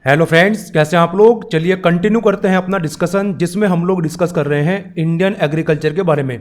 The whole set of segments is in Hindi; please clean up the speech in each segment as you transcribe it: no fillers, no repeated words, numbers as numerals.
हेलो फ्रेंड्स, कैसे हैं आप लोग। चलिए कंटिन्यू करते हैं अपना डिस्कशन, जिसमें हम लोग डिस्कस कर रहे हैं इंडियन एग्रीकल्चर के बारे में।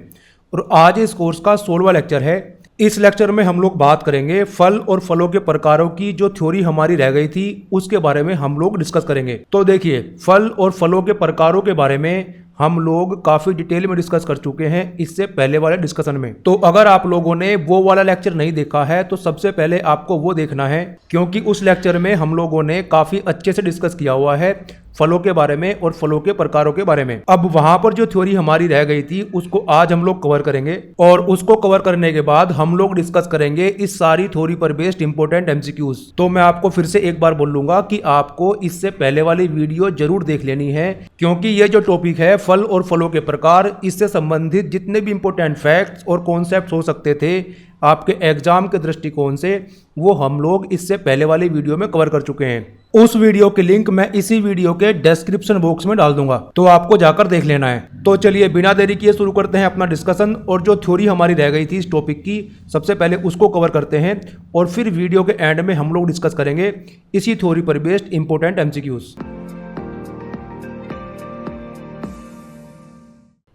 और आज इस कोर्स का 16वां लेक्चर है। इस लेक्चर में हम लोग बात करेंगे फल और फलों के प्रकारों की जो थ्योरी हमारी रह गई थी उसके बारे में हम लोग डिस्कस करेंगे। तो देखिए, फल और फलों के प्रकारों के बारे में हम लोग काफी डिटेल में डिस्कस कर चुके हैं इससे पहले वाले डिस्कशन में। तो अगर आप लोगों ने वो वाला लेक्चर नहीं देखा है तो सबसे पहले आपको वो देखना है, क्योंकि उस लेक्चर में हम लोगों ने काफी अच्छे से डिस्कस किया हुआ है फलों के बारे में और फलों के प्रकारों के बारे में। अब वहां पर जो थ्योरी हमारी रह गई थी उसको आज हम लोग कवर करेंगे, और उसको कवर करने के बाद हम लोग डिस्कस करेंगे इस सारी थ्योरी पर बेस्ड इंपॉर्टेंट एमसीक्यूज। तो मैं आपको फिर से एक बार बोल लूंगा कि आपको इससे पहले वाली वीडियो जरूर देख लेनी है, क्योंकि ये जो टॉपिक है फल और फलों के प्रकार, इससे संबंधित जितने भी इंपॉर्टेंट फैक्ट्स और कॉन्सेप्ट हो सकते थे आपके एग्जाम के दृष्टिकोण से, वो हम लोग इससे पहले वाली वीडियो में कवर कर चुके हैं। उस वीडियो की लिंक मैं इसी वीडियो के डिस्क्रिप्शन बॉक्स में डाल दूंगा, तो आपको जाकर देख लेना है। तो चलिए बिना देरी किए शुरू करते हैं अपना डिस्कशन। और जो थ्योरी हमारी रह गई थी इस टॉपिक की, सबसे पहले उसको कवर करते हैं और फिर वीडियो के एंड में हम लोग डिस्कस करेंगे इसी थ्योरी पर बेस्ड इंपॉर्टेंट एमसीक्यूज।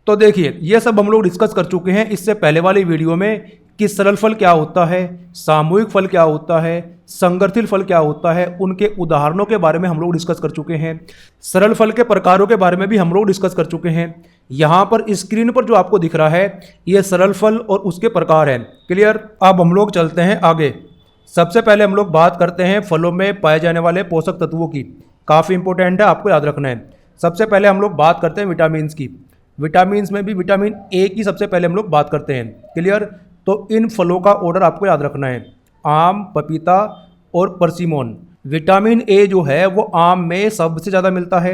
तो देखिए, ये सब हम लोग डिस्कस कर चुके हैं इससे पहले वाली वीडियो में कि सरल फल क्या होता है, सामूहिक फल क्या होता है, संगठित फल क्या होता है, उनके उदाहरणों के बारे में हम लोग डिस्कस कर चुके हैं। सरल फल के प्रकारों के बारे में भी हम लोग डिस्कस कर चुके हैं। यहाँ पर स्क्रीन पर जो आपको दिख रहा है ये सरल फल और उसके प्रकार हैं। क्लियर। अब हम लोग चलते हैं आगे। सबसे पहले हम लोग बात करते हैं फलों में पाए जाने वाले पोषक तत्वों की। काफ़ी इंपॉर्टेंट है, आपको याद रखना है। सबसे पहले हम लोग बात करते हैं विटामिन की। विटामिन में भी विटामिन ए की सबसे पहले हम लोग बात करते हैं। क्लियर। तो इन फलों का ऑर्डर आपको याद रखना है, आम, पपीता और परसिमोन। विटामिन ए जो है वो आम में सबसे ज़्यादा मिलता है,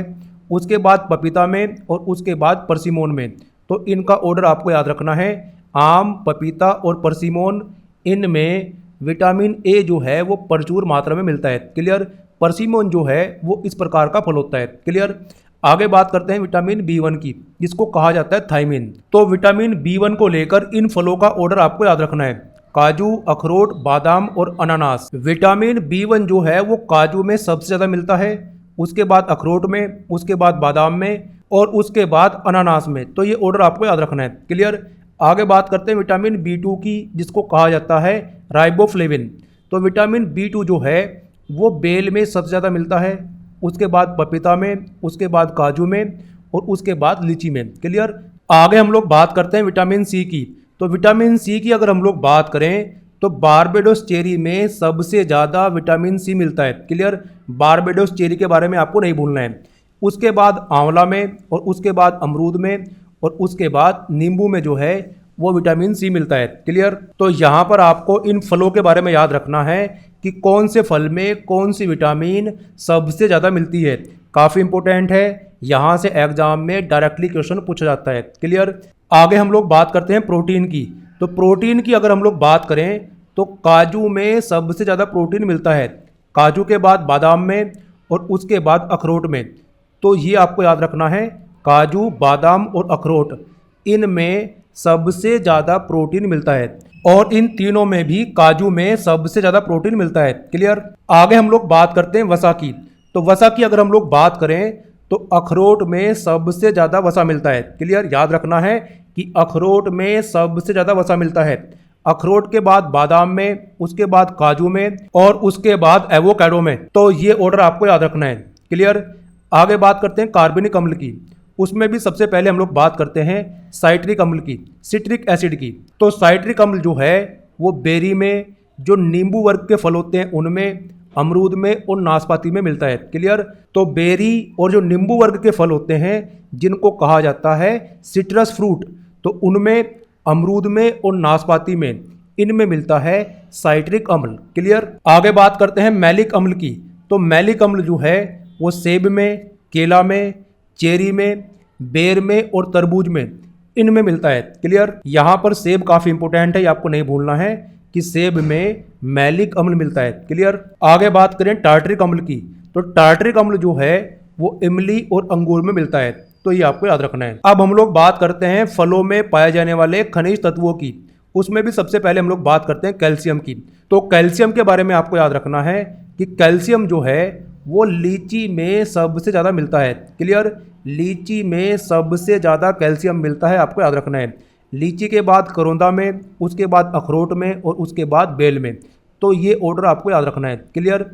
उसके बाद पपीता में और उसके बाद परसिमोन में। तो इनका ऑर्डर आपको याद रखना है, आम, पपीता और परसिमोन। इनमें विटामिन ए जो है वो प्रचुर मात्रा में मिलता है। क्लियर। परसिमोन जो है वो इस प्रकार का फल होता है। क्लियर। आगे बात करते हैं विटामिन बी1 की, जिसको कहा जाता है थायमिन। तो विटामिन बी1 को लेकर इन फलों का ऑर्डर आपको याद रखना है, काजू, अखरोट, बादाम और अनानास। विटामिन बी1 जो है वो काजू में सबसे ज़्यादा मिलता है, उसके बाद अखरोट में, उसके बाद बादाम में और उसके बाद अनानास में। तो ये ऑर्डर आपको याद रखना है। क्लियर। आगे बात करते हैं विटामिन बी2 की, जिसको कहा जाता है राइबोफ्लेविन। तो विटामिन बी2 जो है वो बेल में सबसे ज़्यादा मिलता है, उसके बाद पपीता में, उसके बाद काजू में और उसके बाद लीची में। क्लियर। आगे हम लोग बात करते हैं विटामिन सी की। तो विटामिन सी की अगर हम लोग बात करें तो बारबेडोस चेरी में सबसे ज़्यादा विटामिन सी मिलता है। क्लियर। बारबेडोस चेरी के बारे में आपको नहीं भूलना है। उसके बाद आंवला में और उसके बाद अमरूद में और उसके बाद नींबू में जो है वो विटामिन सी मिलता है। क्लियर। तो यहाँ पर आपको इन फलों के बारे में याद रखना है कि कौन से फल में कौन सी विटामिन सबसे ज़्यादा मिलती है। काफ़ी इंपॉर्टेंट है, यहाँ से एग्जाम में डायरेक्टली क्वेश्चन पूछा जाता है। क्लियर। आगे हम लोग बात करते हैं प्रोटीन की। तो प्रोटीन की अगर हम लोग बात करें तो काजू में सबसे ज़्यादा प्रोटीन मिलता है, काजू के बाद बादाम में और उसके बाद अखरोट में। तो ये आपको याद रखना है, काजू, बादाम और अखरोट, इनमें सबसे ज़्यादा प्रोटीन मिलता है। और इन तीनों में भी काजू में सबसे ज़्यादा प्रोटीन मिलता है। क्लियर। आगे हम लोग बात करते हैं वसा की। तो वसा की अगर हम लोग बात करें तो अखरोट में सबसे ज़्यादा वसा मिलता है। क्लियर। याद रखना है कि अखरोट में सबसे ज़्यादा वसा मिलता है, अखरोट के बाद बादाम में, उसके बाद काजू में और उसके बाद एवोकाडो में। तो ये ऑर्डर आपको याद रखना है। क्लियर। आगे बात करते हैं कार्बनिक अम्ल की। उसमें भी सबसे पहले हम लोग बात करते हैं साइट्रिक अम्ल की, सिट्रिक एसिड की। तो साइट्रिक अम्ल जो है वो बेरी में, जो नींबू वर्ग के फल होते हैं उनमें, अमरूद में और नाशपाती में मिलता है। क्लियर। तो बेरी और जो नींबू वर्ग के फल होते हैं जिनको कहा जाता है सिट्रस फ्रूट, तो उनमें, अमरूद में और नाशपाती में, इनमें मिलता है साइट्रिक अम्ल। क्लियर। आगे बात करते हैं मैलिक अम्ल की। तो मैलिक अम्ल जो है वो सेब में, केला में, चेरी में, बेर में और तरबूज में, इनमें मिलता है। क्लियर। यहाँ पर सेब काफ़ी इंपॉर्टेंट है, ये आपको नहीं भूलना है कि सेब में मैलिक अम्ल मिलता है। क्लियर। आगे बात करें टार्टरिक अम्ल की। तो टार्टरिक अम्ल जो है वो इमली और अंगूर में मिलता है। तो ये आपको याद रखना है। अब हम लोग बात करते हैं फलों में पाए जाने वाले खनिज तत्वों की। उसमें भी सबसे पहले हम लोग बात करते हैं कैल्शियम की। तो कैल्शियम के बारे में आपको याद रखना है कि कैल्शियम जो है वो लीची में सबसे ज़्यादा मिलता है। क्लियर, लीची में सबसे ज़्यादा कैल्शियम मिलता है, आपको याद रखना है। लीची के बाद करौंदा में, उसके बाद अखरोट में और उसके बाद बेल में। तो ये ऑर्डर आपको याद रखना है। क्लियर।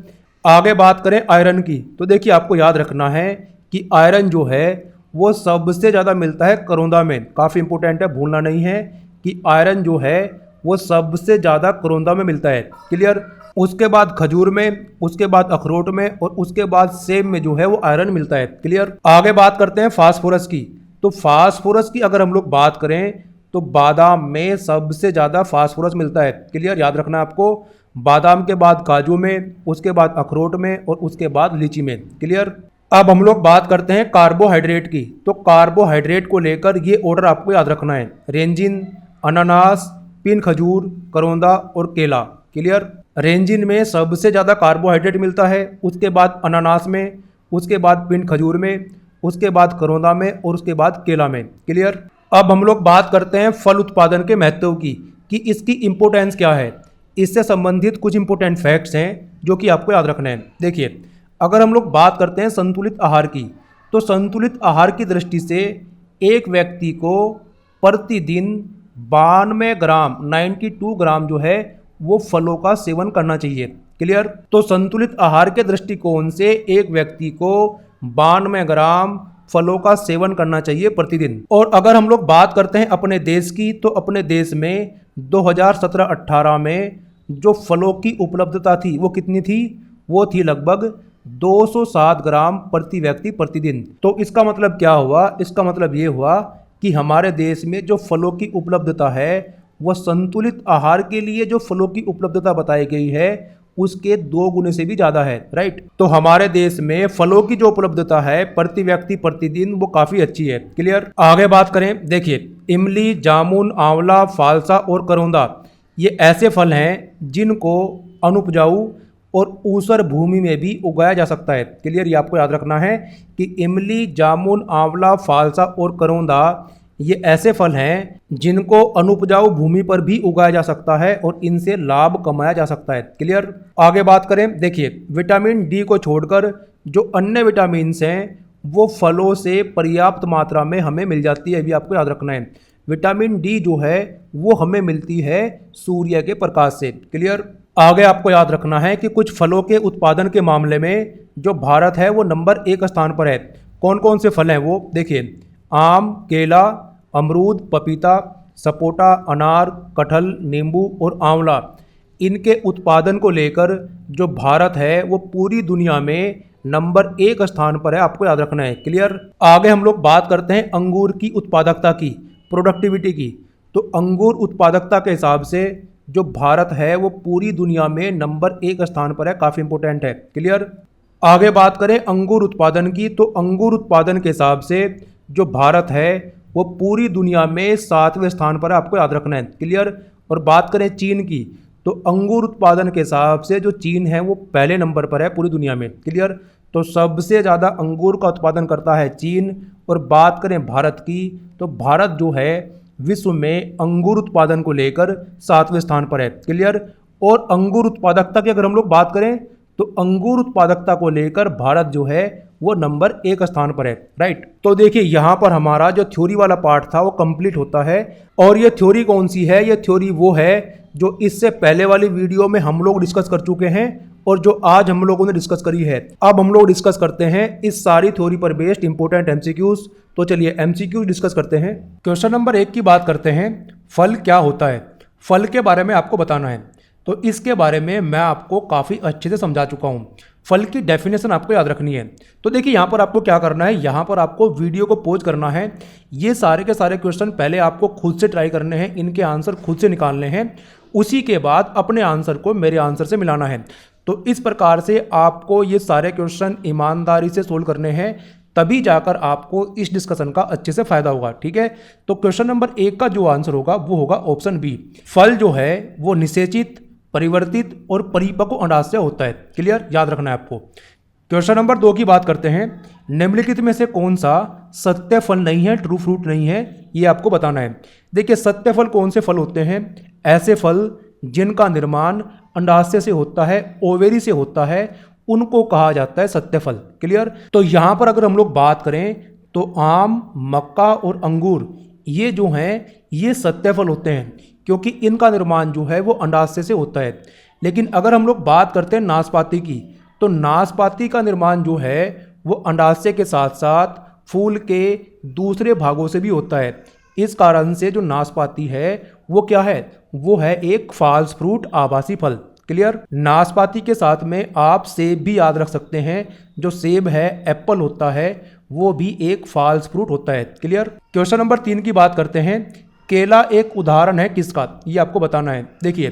आगे बात करें आयरन की, तो देखिए आपको याद रखना है कि आयरन जो है वो सबसे ज़्यादा मिलता है करौंदा में। काफ़ी इंपॉर्टेंट है, भूलना नहीं है कि आयरन जो है वो सबसे ज़्यादा करौंदा में मिलता है। क्लियर। उसके बाद खजूर में, उसके बाद अखरोट में और उसके बाद सेब में जो है वो आयरन मिलता है। क्लियर। आगे बात करते हैं फास्फोरस की। तो फास्फोरस की अगर हम लोग बात करें तो बादाम में सबसे ज़्यादा फास्फोरस मिलता है। क्लियर, याद रखना है आपको। बादाम के बाद काजू में, उसके बाद अखरोट में और उसके बाद लीची में। क्लियर। अब हम लोग बात करते हैं कार्बोहाइड्रेट की। तो कार्बोहाइड्रेट को लेकर ये ऑर्डर आपको याद रखना है। रेंजिन, अनानास, पिन खजूर, करौंदा और केला। क्लियर। रेंजिन में सबसे ज़्यादा कार्बोहाइड्रेट मिलता है, उसके बाद अनानास में, उसके बाद पिन खजूर में, उसके बाद करौंदा में और उसके बाद केला में। क्लियर। अब हम लोग बात करते हैं फल उत्पादन के महत्व की कि इसकी इम्पोर्टेंस क्या है। इससे संबंधित कुछ इंपॉर्टेंट फैक्ट्स हैं जो कि आपको याद रखना है। देखिए, अगर हम लोग बात करते हैं संतुलित आहार की, तो संतुलित आहार की दृष्टि से एक व्यक्ति को प्रतिदिन 92 ग्राम 92 ग्राम जो है वो फलों का सेवन करना चाहिए। क्लियर। तो संतुलित आहार के दृष्टिकोण से एक व्यक्ति को 92 ग्राम फलों का सेवन करना चाहिए प्रतिदिन। और अगर हम लोग बात करते हैं अपने देश की, तो अपने देश में 2017-18 में जो फलों की उपलब्धता थी वो कितनी थी? वो थी लगभग 207 ग्राम प्रति व्यक्ति प्रतिदिन। तो इसका मतलब क्या हुआ? इसका मतलब ये हुआ कि हमारे देश में जो फलों की उपलब्धता है वह संतुलित आहार के लिए जो फलों की उपलब्धता बताई गई है उसके 2 गुने से भी ज़्यादा है। राइट। तो हमारे देश में फलों की जो उपलब्धता है प्रति व्यक्ति प्रतिदिन वो काफ़ी अच्छी है। क्लियर। आगे बात करें, देखिए इमली, जामुन, आंवला, फालसा और करौंदा ये ऐसे फल हैं जिनको अनुपजाऊ और ऊसर भूमि में भी उगाया जा सकता है। क्लियर। ये आपको याद रखना है कि इमली, जामुन, आंवला, फालसा और करौंदा ये ऐसे फल हैं जिनको अनुपजाऊ भूमि पर भी उगाया जा सकता है और इनसे लाभ कमाया जा सकता है। क्लियर। आगे बात करें, देखिए विटामिन डी को छोड़कर जो अन्य विटामिन्स हैं वो फलों से पर्याप्त मात्रा में हमें मिल जाती है। ये भी आपको याद रखना है। विटामिन डी जो है वो हमें मिलती है सूर्य के प्रकाश से। क्लियर। आगे आपको याद रखना है कि कुछ फलों के उत्पादन के मामले में जो भारत है वो नंबर 1 स्थान पर है। कौन कौन से फल हैं वो? देखिए आम, केला, अमरूद, पपीता, सपोटा, अनार, कटहल, नींबू और आंवला, इनके उत्पादन को लेकर जो भारत है वो पूरी दुनिया में नंबर 1 स्थान पर है। आपको याद रखना है। क्लियर। आगे हम लोग बात करते हैं अंगूर की उत्पादकता की, प्रोडक्टिविटी की। तो अंगूर उत्पादकता के हिसाब से जो भारत है वो पूरी दुनिया में नंबर 1 स्थान पर है। काफ़ी इंपॉर्टेंट है। क्लियर। आगे बात करें अंगूर उत्पादन की, तो अंगूर उत्पादन के हिसाब से जो भारत है वो पूरी दुनिया में 7वें स्थान पर है। आपको याद रखना है। क्लियर। और बात करें चीन की, तो अंगूर उत्पादन के हिसाब से जो चीन है वो पहले नंबर पर है पूरी दुनिया में। क्लियर। तो सबसे ज़्यादा अंगूर का उत्पादन करता है चीन। और बात करें भारत की, तो भारत जो है विश्व में अंगूर उत्पादन को लेकर 7वें स्थान पर है। क्लियर। और अंगूर उत्पादकता की अगर हम लोग बात करें तो अंगूर उत्पादकता को लेकर भारत जो है वो नंबर 1 स्थान पर है। राइट। तो देखिए यहाँ पर हमारा जो थ्योरी वाला पार्ट था वो कंप्लीट होता है। और ये थ्योरी कौन सी है? ये थ्योरी वो है जो इससे पहले वाली वीडियो में हम लोग डिस्कस कर चुके हैं और जो आज हम लोगों ने डिस्कस करी है। अब हम लोग डिस्कस करते हैं इस सारी थ्योरी पर बेस्ड इंपॉर्टेंट एमसीक्यूज। तो चलिए एमसीक्यूज डिस्कस करते हैं। क्वेश्चन नंबर 1 की बात करते हैं। फल क्या होता है? फल के बारे में आपको बताना है। तो इसके बारे में मैं आपको काफ़ी अच्छे से समझा चुका हूँ। फल की डेफिनेशन आपको याद रखनी है। तो देखिए यहाँ पर आपको क्या करना है, यहाँ पर आपको वीडियो को पॉज करना है। ये सारे के सारे क्वेश्चन पहले आपको खुद से ट्राई करने हैं, इनके आंसर खुद से निकालने हैं। उसी के बाद अपने आंसर को मेरे आंसर से मिलाना है। तो इस प्रकार से आपको ये सारे क्वेश्चन ईमानदारी से सोल्व करने हैं, तभी जाकर आपको इस डिस्कशन का अच्छे से फायदा होगा। ठीक है। तो क्वेश्चन नंबर 1 का जो आंसर होगा वो होगा ऑप्शन बी। फल जो है वो निषेचित, परिवर्तित और परिपक्व अंडाशय होता है। क्लियर। याद रखना है आपको। क्वेश्चन नंबर 2 की बात करते हैं। निम्नलिखित में से कौन सा सत्य फल नहीं है, ट्रू फ्रूट नहीं है, ये आपको बताना है। देखिए सत्य फल कौन से फल होते हैं? ऐसे फल जिनका निर्माण अंडाशय से होता है, ओवेरी से होता है उनको कहा जाता है सत्य फल। क्लियर। तो यहाँ पर अगर हम लोग बात करें तो आम, मक्का और अंगूर ये जो हैं ये सत्य फल होते हैं, क्योंकि इनका निर्माण जो है वो अंडाशय से होता है। लेकिन अगर हम लोग बात करते हैं नाशपाती की, तो नाशपाती का निर्माण जो है वो अंडाशय के साथ साथ फूल के दूसरे भागों से भी होता है। इस कारण से जो नाशपाती है वो क्या है, वो है एक फॉल्स फ्रूट, आभासी फल। क्लियर। नाशपाती के साथ में आप सेब भी याद रख सकते हैं। जो सेब है, एप्पल होता है, वो भी एक फॉल्स फ्रूट होता है। क्लियर। क्वेश्चन नंबर 3 की बात करते हैं। केला एक उदाहरण है किसका, ये आपको बताना है। देखिए,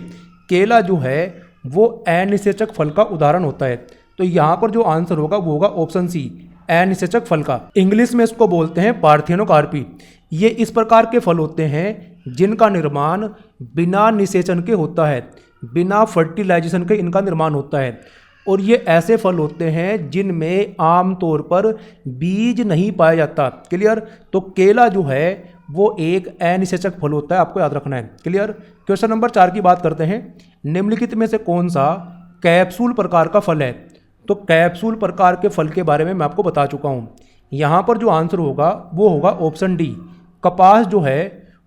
केला जो है वो अनिषेचक फल का उदाहरण होता है। तो यहाँ पर जो आंसर होगा वो होगा ऑप्शन सी, अनिषेचक फल का। इंग्लिश में इसको बोलते हैं पार्थेनोकार्पी। ये इस प्रकार के फल होते हैं जिनका निर्माण बिना निषेचन के होता है, बिना फर्टिलाइजेशन के इनका निर्माण होता है। और ये ऐसे फल होते हैं जिनमें आमतौर पर बीज नहीं पाया जाता। क्लियर। तो केला जो है वो एक अनिषेचक फल होता है, आपको याद रखना है। क्लियर। क्वेश्चन नंबर 4 की बात करते हैं। निम्नलिखित में से कौन सा कैप्सूल प्रकार का फल है। तो कैप्सूल प्रकार के फल के बारे में मैं आपको बता चुका हूँ। यहाँ पर जो आंसर होगा वो होगा ऑप्शन डी, कपास जो है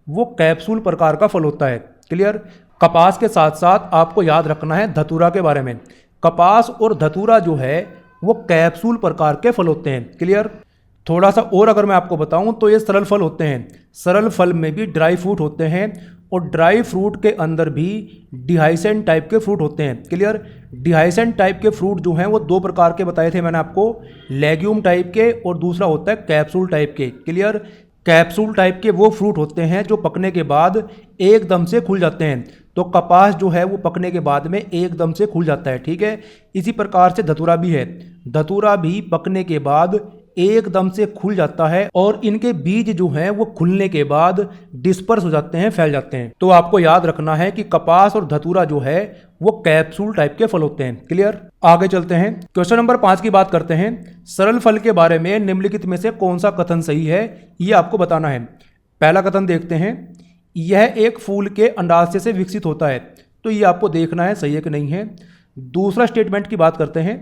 वो कैप्सूल प्रकार का फल होता है। क्लियर। कपास के साथ साथ आपको याद रखना है धतूरा के बारे में। कपास और धतूरा जो है वो कैप्सूल प्रकार के फल होते हैं। क्लियर। थोड़ा सा और अगर मैं आपको बताऊं तो ये सरल फल होते हैं। सरल फल में भी ड्राई फ्रूट होते हैं और ड्राई फ्रूट के अंदर भी डिहाइसेंट टाइप के फ्रूट होते हैं। क्लियर। डिहाइसेंट टाइप के फ्रूट जो हैं वो 2 प्रकार के बताए थे मैंने आपको, लेग्यूम टाइप के और दूसरा होता है कैप्सूल टाइप के। क्लियर। कैप्सूल टाइप के वो फ्रूट होते हैं जो पकने के बाद एकदम से खुल जाते हैं। तो कपास जो है वो पकने के बाद में एकदम से खुल जाता है। ठीक है। इसी प्रकार से धतूरा भी है। धतूरा भी पकने के बाद एकदम से खुल जाता है और इनके बीज जो हैं वो खुलने के बाद डिस्पर्स हो जाते हैं, फैल जाते हैं। तो आपको याद रखना है कि कपास और धतूरा जो है वो कैप्सूल टाइप के फल होते हैं। क्लियर। आगे चलते हैं। क्वेश्चन नंबर 5 की बात करते हैं। सरल फल के बारे में निम्नलिखित में से कौन सा कथन सही है, ये आपको बताना है। पहला कथन देखते हैं। यह एक फूल के अंडाशय से विकसित होता है। तो ये आपको देखना है सही है कि नहीं है। दूसरा स्टेटमेंट की बात करते हैं।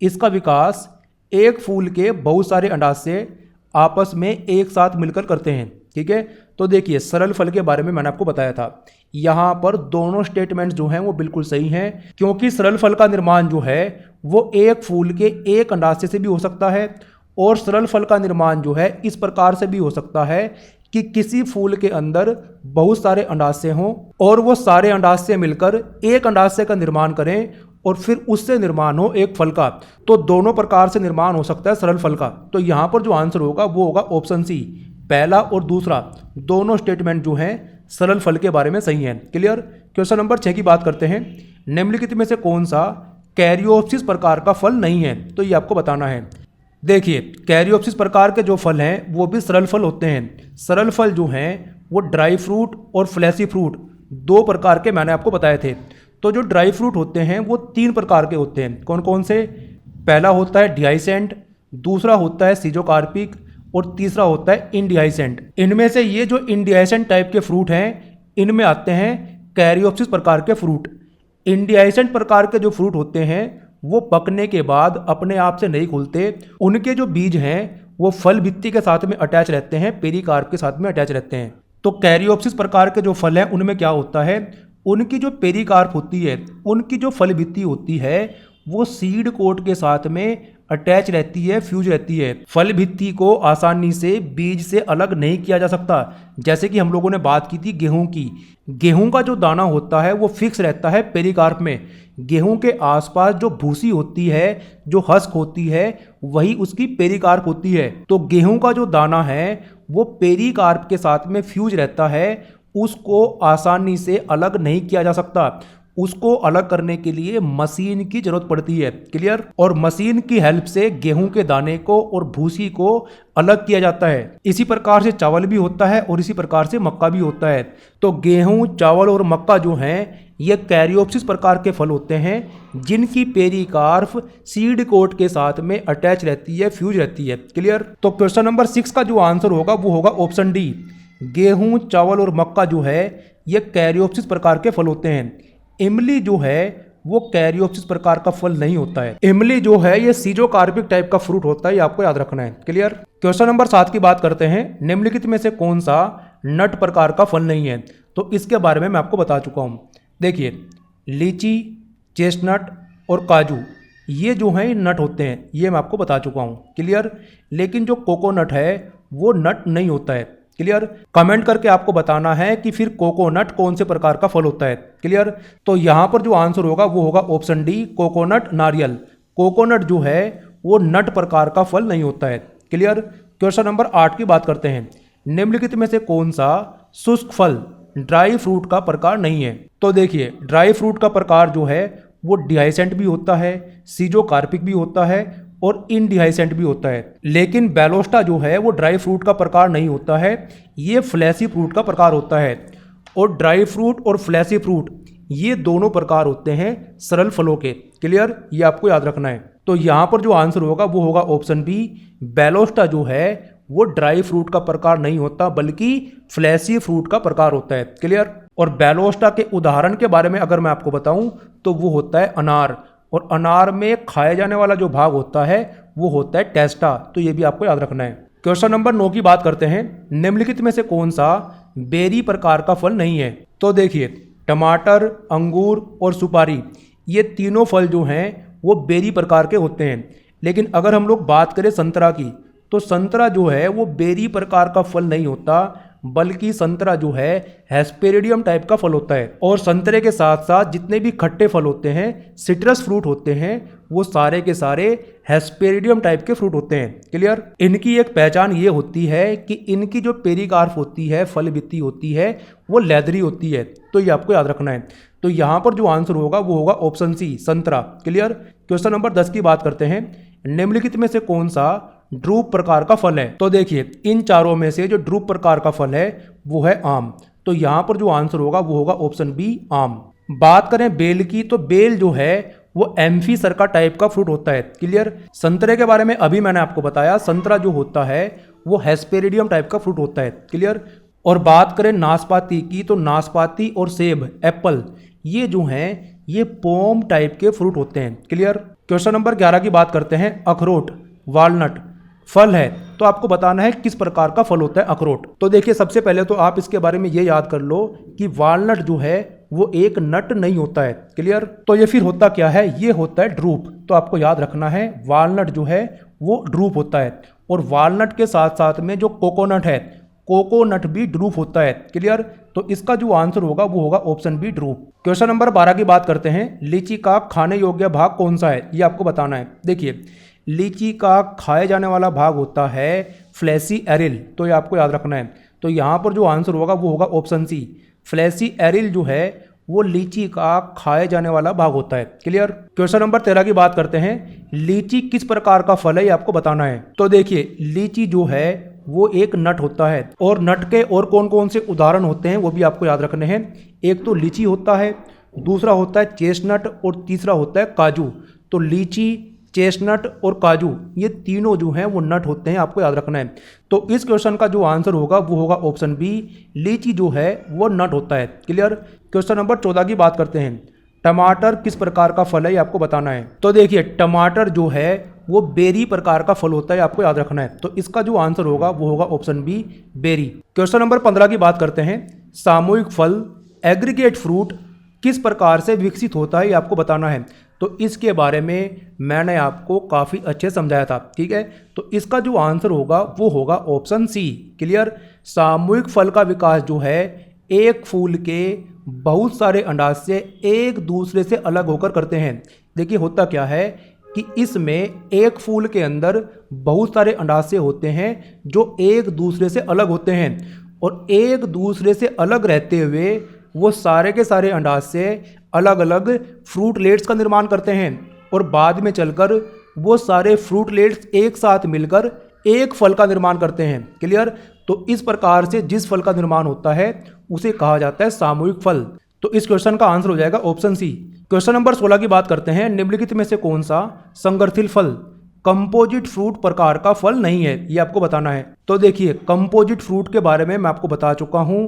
इसका विकास एक फूल के बहुत सारे अंडाशय आपस में एक साथ मिलकर करते हैं। ठीक है। तो देखिए, सरल फल के बारे में मैंने आपको बताया था। यहाँ पर दोनों स्टेटमेंट जो हैं वो बिल्कुल सही हैं, क्योंकि सरल फल का निर्माण जो है वो एक फूल के एक अंडाशय से भी हो सकता है और सरल फल का निर्माण जो है इस प्रकार से भी हो सकता है कि किसी फूल के अंदर बहुत सारे अंडाशय हों और वो सारे अंडाशय मिलकर एक अंडाशय का निर्माण करें और फिर उससे निर्माण हो एक फल का। तो दोनों प्रकार से निर्माण हो सकता है सरल फल का। तो यहाँ पर जो आंसर होगा वो होगा ऑप्शन सी, पहला और दूसरा दोनों स्टेटमेंट जो हैं सरल फल के बारे में सही हैं। क्लियर। क्वेश्चन नंबर 6 की बात करते हैं। निम्नलिखित में से कौन सा कैरियोप्सिस प्रकार का फल नहीं है, तो ये आपको बताना है। देखिए, कैरियोप्सिस प्रकार के जो फल हैं वो भी सरल फल होते हैं। सरल फल जो हैं वो ड्राई फ्रूट और फ्लैशी फ्रूट 2 प्रकार के मैंने आपको बताए थे। तो जो ड्राई फ्रूट होते हैं वो 3 प्रकार के होते हैं। कौन कौन से? पहला होता है डिहाइसेंट, दूसरा होता है सीजोकार्पिक और तीसरा होता है इनडिहाइसेंट। इनमें से ये जो इनडिहाइसेंट टाइप के फ्रूट हैं इनमें आते हैं कैरियोप्सिस प्रकार के फ्रूट। इनडिहाइसेंट प्रकार के जो फ्रूट होते हैं वो पकने के बाद अपने आप से नहीं खुलते। उनके जो बीज हैं वो फल भित्ति के साथ में अटैच रहते हैं, पेरिकार्प के साथ में अटैच रहते हैं। तो कैरियोप्सिस प्रकार के जो फल हैं उनमें क्या होता है, उनकी जो पेरिकार्प होती है, उनकी जो फल भित्ति होती है वो सीड कोट के साथ में अटैच रहती है, फ्यूज रहती है। फल भित्ति को आसानी से बीज से अलग नहीं किया जा सकता। जैसे कि हम लोगों ने बात की थी गेहूं की। गेहूं का जो दाना होता है वो फिक्स रहता है पेरिकार्प में। गेहूं के आसपास जो भूसी होती है, जो हस्क होती है, वही उसकी पेरिकार्प होती है। तो गेहूं का जो दाना है वो पेरिकार्प के साथ में फ्यूज रहता है, उसको आसानी से अलग नहीं किया जा सकता। उसको अलग करने के लिए मशीन की जरूरत पड़ती है। क्लियर। और मशीन की हेल्प से गेहूं के दाने को और भूसी को अलग किया जाता है। इसी प्रकार से चावल भी होता है और इसी प्रकार से मक्का भी होता है। तो गेहूं, चावल और मक्का जो हैं ये कैरियोप्सिस प्रकार के फल होते हैं जिनकी पेरिकार्प सीड कोट के साथ में अटैच रहती है, फ्यूज रहती है। क्लियर। तो क्वेश्चन नंबर 6 का जो आंसर होगा वो होगा ऑप्शन डी। गेहूं, चावल और मक्का जो है ये कैरियोप्सिस प्रकार के फल होते हैं। इमली जो है वो कैरियोप्सिस प्रकार का फल नहीं होता है। इमली जो है ये सीजोकार्पिक टाइप का फ्रूट होता है, ये आपको याद रखना है। क्लियर। क्वेश्चन नंबर 7 की बात करते हैं। निम्नलिखित में से कौन सा नट प्रकार का फल नहीं है? तो इसके बारे में मैं आपको बता चुका हूं। देखिए, लीची, चेस्टनट और काजू ये जो हैं नट होते हैं, ये मैं आपको बता चुका हूं। क्लियर। लेकिन जो कोकोनट है वो नट नहीं होता है। क्लियर। कमेंट करके आपको बताना है कि फिर कोकोनट कौन से प्रकार का फल होता है। क्लियर। तो यहां पर जो आंसर होगा वो होगा ऑप्शन डी, कोकोनट, नारियल। कोकोनट जो है वो नट प्रकार का फल नहीं होता है। क्लियर। क्वेश्चन नंबर 8 की बात करते हैं। निम्नलिखित में से कौन सा शुष्क फल ड्राई फ्रूट का प्रकार नहीं है? तो देखिए, ड्राई फ्रूट का प्रकार जो है वो डिहाइसेंट भी होता है, सीजोकार्पिक भी होता है और इनडिहाइसेंट भी होता है। लेकिन बेलोस्टा जो है वो ड्राई फ्रूट का प्रकार नहीं होता है, ये फ्लैसी फ्रूट का प्रकार होता है। और ड्राई फ्रूट और फ्लैसी फ्रूट ये दोनों प्रकार होते हैं सरल फलों के। क्लियर। ये आपको याद रखना है। तो यहाँ पर जो आंसर होगा वो होगा ऑप्शन बी, बेलोस्टा जो है वो ड्राई फ्रूट का प्रकार नहीं होता बल्कि फ्लैसी फ्रूट का प्रकार होता है। क्लियर। और बेलोस्टा के उदाहरण के बारे में अगर मैं आपको बताऊं तो वो होता है अनार, और अनार में खाए जाने वाला जो भाग होता है वो होता है टेस्टा। तो ये भी आपको याद रखना है। क्वेश्चन नंबर 9 की बात करते हैं। निम्नलिखित में से कौन सा बेरी प्रकार का फल नहीं है? तो देखिए, टमाटर, अंगूर और सुपारी ये तीनों फल जो हैं वो बेरी प्रकार के होते हैं। लेकिन अगर हम लोग बात करें संतरा की, तो संतरा जो है वो बेरी प्रकार का फल नहीं होता बल्कि संतरा जो है हेस्पेरिडियम टाइप का फल होता है। और संतरे के साथ साथ जितने भी खट्टे फल होते हैं, सिट्रस फ्रूट होते हैं, वो सारे के सारे हेस्पेरिडियम टाइप के फ्रूट होते हैं। क्लियर। इनकी एक पहचान ये होती है कि इनकी जो पेरिकार्प होती है, फल भित्ति होती है, वो लेदरी होती है। तो ये आपको याद रखना है। तो यहाँ पर जो आंसर होगा वो होगा ऑप्शन सी, संतरा। क्लियर। क्वेश्चन नंबर 10 की बात करते हैं। निम्नलिखित में से कौन सा ड्रूप प्रकार का फल है? तो देखिए, इन चारों में से जो ड्रूप प्रकार का फल है वो है आम। तो यहां पर जो आंसर होगा वो होगा ऑप्शन बी, आम। बात करें बेल की, तो बेल जो है वो एम्फी सर्का टाइप का फ्रूट होता है। क्लियर। संतरे के बारे में अभी मैंने आपको बताया, संतरा जो होता है वो हेस्पेरिडियम टाइप का फ्रूट होता है। क्लियर। और बात करें नाशपाती की, तो नाशपाती और सेब, एप्पल, ये जो हैं ये पोम टाइप के फ्रूट होते हैं। क्लियर। क्वेश्चन नंबर 11 की बात करते हैं। अखरोट, वालनट फल है, तो आपको बताना है किस प्रकार का फल होता है अखरोट। तो देखिए, सबसे पहले तो आप इसके बारे में ये याद कर लो कि वालनट जो है वो एक नट नहीं होता है। क्लियर। तो ये फिर होता क्या है? ये होता है ड्रूप। तो आपको याद रखना है वालनट जो है वो ड्रूप होता है। और वालनट के साथ साथ में जो कोकोनट है, कोकोनट भी ड्रूप होता है। क्लियर। तो इसका जो आंसर होगा वो होगा option B, drupe. Question number 12 की बात करते हैं। लीची का खाने योग्य भाग कौन सा है? ये आपको बताना है। देखिए, लीची का खाए जाने वाला भाग होता है फ्लैसी एरिल। तो ये आपको याद रखना है। तो यहाँ पर जो आंसर होगा वो होगा ऑप्शन सी, फ्लैसी एरिल जो है वो लीची का खाए जाने वाला भाग होता है। क्लियर। क्वेश्चन नंबर 13 की बात करते हैं। लीची किस प्रकार का फल है, ये आपको बताना है। तो देखिए, लीची जो है वो एक नट होता है। और नट के और कौन कौन से उदाहरण होते हैं वो भी आपको याद रखने हैं। एक तो लीची होता है, दूसरा होता है चेस्टनट और तीसरा होता है काजू। तो लीची, चेस्टनट और काजू ये तीनों जो हैं वो नट होते हैं, आपको याद रखना है। तो इस क्वेश्चन का जो आंसर होगा वो होगा ऑप्शन बी, लीची जो है वो नट होता है। क्लियर। क्वेश्चन नंबर 14 की बात करते हैं। टमाटर किस प्रकार का फल है, ये आपको बताना है। तो देखिए, टमाटर जो है वो बेरी प्रकार का फल होता है, आपको याद रखना है। तो इसका जो आंसर होगा वो होगा option B, berry. Question number 15 की बात करते हैं। सामूहिक फल, एग्रीगेट फ्रूट किस प्रकार से विकसित होता है, ये आपको बताना है। तो इसके बारे में मैंने आपको काफ़ी अच्छे समझाया था। ठीक है। तो इसका जो आंसर होगा वो होगा ऑप्शन सी। क्लियर। सामूहिक फल का विकास जो है एक फूल के बहुत सारे अंडाशय एक दूसरे से अलग होकर करते हैं। देखिए, होता क्या है कि इसमें एक फूल के अंदर बहुत सारे अंडाशय होते हैं जो एक दूसरे से अलग होते हैं। और एक दूसरे से अलग रहते हुए वो सारे के सारे अंडाशय अलग अलग फ्रूटलेट्स का निर्माण करते हैं। और बाद में चलकर वो सारे फ्रूटलेट्स एक साथ मिलकर एक फल का निर्माण करते हैं। क्लियर। तो इस प्रकार से जिस फल का निर्माण होता है उसे कहा जाता है सामूहिक फल। तो इस क्वेश्चन का आंसर हो जाएगा ऑप्शन सी। क्वेश्चन नंबर 16 की बात करते हैं। निम्नलिखित में से कौन सा संगठित फल कंपोजिट फ्रूट प्रकार का फल नहीं है, ये आपको बताना है। तो देखिए, कंपोजिट फ्रूट के बारे में मैं आपको बता चुका हूं।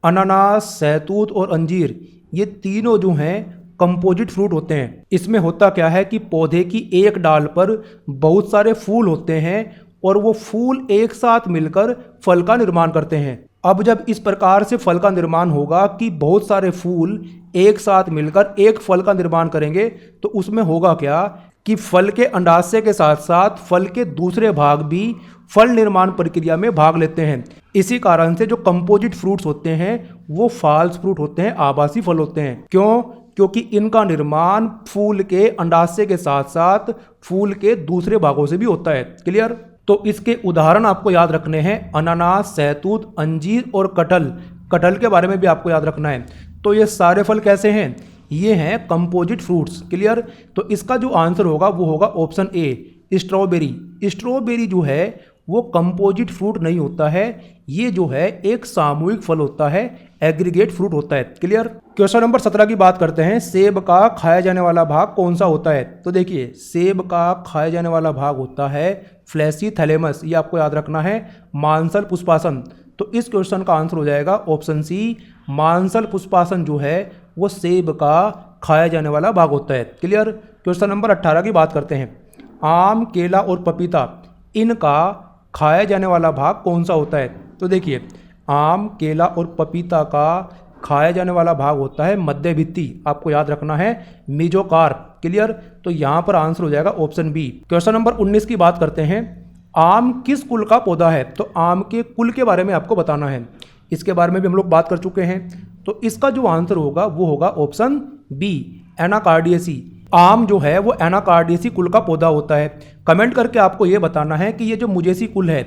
अनानास, सहतूत और अंजीर ये तीनों जो हैं कंपोजिट फ्रूट होते हैं। इसमें होता क्या है कि पौधे की एक डाल पर बहुत सारे फूल होते हैं और वो फूल एक साथ मिलकर फल का निर्माण करते हैं। अब जब इस प्रकार से फल का निर्माण होगा कि बहुत सारे फूल एक साथ मिलकर एक फल का निर्माण करेंगे, तो उसमें होगा क्या कि फल के अंडाशय के साथ साथ फल के दूसरे भाग भी फल निर्माण प्रक्रिया में भाग लेते हैं। इसी कारण से जो कंपोजिट फ्रूट्स होते हैं वो फॉल्स फ्रूट होते हैं, आभासी फल होते हैं। क्यों? क्योंकि इनका निर्माण फूल के अंडाशय के साथ साथ फूल के दूसरे भागों से भी होता है। क्लियर? तो इसके उदाहरण आपको याद रखने हैं, अनानास, सहतूत, अंजीर और कटहल। कटहल के बारे में भी आपको याद रखना है। तो ये सारे फल कैसे हैं? ये हैं कंपोजिट फ्रूट्स। क्लियर? तो इसका जो आंसर होगा वो होगा ऑप्शन ए, स्ट्रॉबेरी। स्ट्रॉबेरी जो है वो कंपोजिट फ्रूट नहीं होता है, ये जो है एक सामूहिक फल होता है, एग्रीगेट फ्रूट होता है। क्लियर? क्वेश्चन नंबर 17 की बात करते हैं, सेब का खाया जाने वाला भाग कौन सा होता है? तो देखिए, सेब का खाया जाने वाला भाग होता है फ्लैसी थैलेमस, ये आपको याद रखना है, मांसल पुष्पासन। तो इस क्वेश्चन का आंसर हो जाएगा ऑप्शन सी, मांसल पुष्पासन जो है वो सेब का खाया जाने वाला भाग होता है। क्लियर? क्वेश्चन नंबर 18 की बात करते हैं, आम, केला और पपीता, इनका खाया जाने वाला भाग कौन सा होता है? तो देखिए, आम, केला और पपीता का खाया जाने वाला भाग होता है मध्य भित्ति, आपको याद रखना है, मेजोकार। क्लियर? तो यहाँ पर आंसर हो जाएगा ऑप्शन बी। क्वेश्चन नंबर 19 की बात करते हैं, आम किस कुल का पौधा है? तो आम के कुल के बारे में आपको बताना है, इसके बारे में भी हम लोग बात कर चुके हैं। तो इसका जो आंसर होगा वो होगा ऑप्शन बी, एनाकार्डियेसी। आम जो है वो एनाकार्डियेसी कुल का पौधा होता है। कमेंट करके आपको ये बताना है कि ये जो मुजेसी कुल है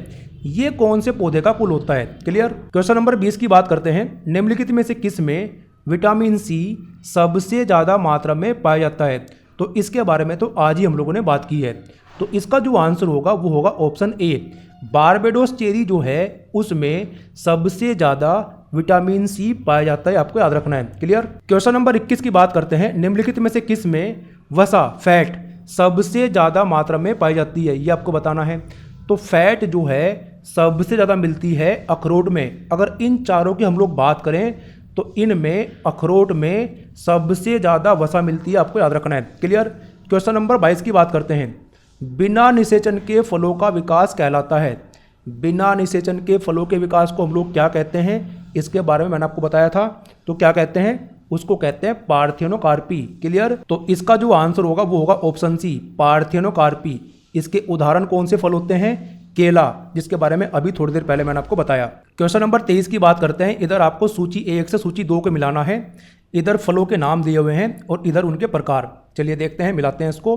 ये कौन से पौधे का कुल होता है। क्लियर? क्वेश्चन नंबर 20 की बात करते हैं, निम्नलिखित में से किस में विटामिन सी सबसे ज़्यादा मात्रा में पाया जाता है? तो इसके बारे में तो आज ही हम लोगों ने बात की है। तो इसका जो आंसर होगा वो होगा ऑप्शन ए, बारबेडोस चेरी जो है उसमें सबसे ज़्यादा विटामिन सी पाया जाता है, आपको याद रखना है। क्लियर? क्वेश्चन नंबर 21 की बात करते हैं, निम्नलिखित में से किस में वसा, फैट सबसे ज़्यादा मात्रा में पाई जाती है? ये आपको बताना है। तो फैट जो है सबसे ज़्यादा मिलती है अखरोट में। अगर इन चारों की हम लोग बात करें तो इनमें अखरोट में सबसे ज़्यादा वसा मिलती है, आपको याद रखना है। क्लियर? क्वेश्चन नंबर 22 की बात करते हैं, बिना निषेचन के फलों का विकास कहलाता है। बिना निषेचन के फलों के विकास को हम लोग क्या कहते हैं? इसके बारे में मैंने आपको बताया था। तो क्या कहते हैं? उसको कहते हैं पार्थेनोकार्पी। क्लियर? तो इसका जो आंसर होगा वो होगा ऑप्शन सी, पार्थेनोकार्पी। इसके उदाहरण कौन से फल होते हैं? केला, जिसके बारे में अभी थोड़ी देर पहले मैंने आपको बताया। क्वेश्चन नंबर 23 की बात करते हैं, इधर आपको सूची 1 से सूची 2 को मिलाना है। इधर फलों के नाम दिए हुए हैं और इधर उनके प्रकार। चलिए देखते हैं, मिलाते हैं इसको।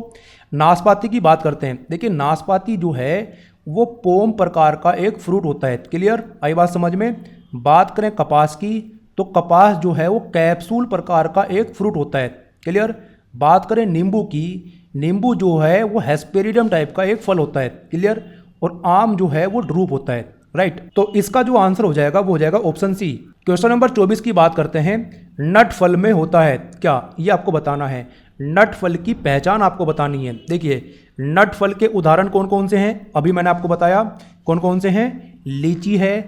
नाशपाती की बात करते हैं। देखिए, नाशपाती जो है वो पोम प्रकार का एक फ्रूट होता है। क्लियर? आई बात समझ में? बात करें कपास की, तो कपास जो है वो कैप्सूल प्रकार का एक फ्रूट होता है। क्लियर? बात करें नींबू की, नींबू जो है वो हेस्पेरिडम टाइप का एक फल होता है। क्लियर? और आम जो है वो ड्रूप होता है। राइट? तो इसका जो आंसर हो जाएगा वो हो जाएगा ऑप्शन सी। क्वेश्चन नंबर 24 की बात करते हैं, नट फल में होता है क्या? ये आपको बताना है। नट फल की पहचान आपको बतानी है। देखिए, नट फल के उदाहरण कौन कौन से हैं? अभी मैंने आपको बताया कौन कौन से हैं। लीची है,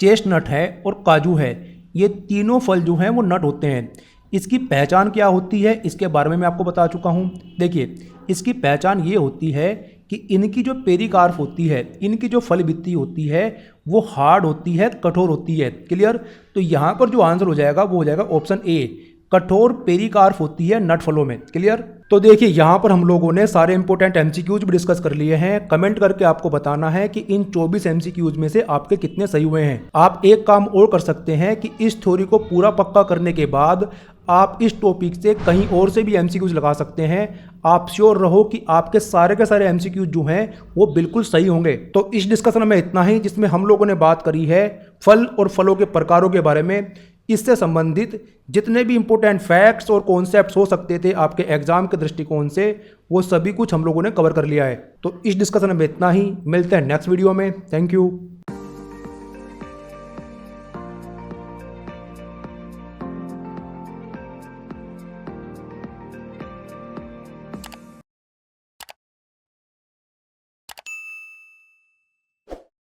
चेस्टनट है और काजू है। ये तीनों फल जो हैं वो नट होते हैं। इसकी पहचान क्या होती है इसके बारे में मैं आपको बता चुका हूँ। देखिए, इसकी पहचान ये होती है कि इनकी जो पेरिकार्प होती है, इनकी जो फल भित्ति होती है वो हार्ड होती है, कठोर होती है। क्लियर? तो यहाँ पर जो आंसर हो जाएगा वो हो जाएगा ऑप्शन ए, कठोर पेरिकार्प होती है नट फलों में। क्लियर? तो देखिए, यहाँ पर हम लोगों ने सारे इंपॉर्टेंट एमसीक्यूज भी डिस्कस कर लिए हैं। कमेंट करके आपको बताना है कि इन 24 एमसीक्यूज में से आपके कितने सही हुए हैं। आप एक काम और कर सकते हैं कि इस थ्योरी को पूरा पक्का करने के बाद आप इस टॉपिक से कहीं और से भी एमसीक्यूज लगा सकते हैं। आप श्योर रहो कि आपके सारे के सारे एमसीक्यूज जो हैं वो बिल्कुल सही होंगे। तो इस डिस्कशन में इतना ही, जिसमें हम लोगों ने बात करी है फल और फलों के प्रकारों के बारे में। इससे संबंधित जितने भी इंपॉर्टेंट फैक्ट्स और कॉन्सेप्ट्स हो सकते थे आपके एग्जाम के दृष्टिकोण से, वो सभी कुछ हम लोगों ने कवर कर लिया है। तो इस डिस्कशन में इतना ही, मिलते हैं नेक्स्ट वीडियो में। Thank you.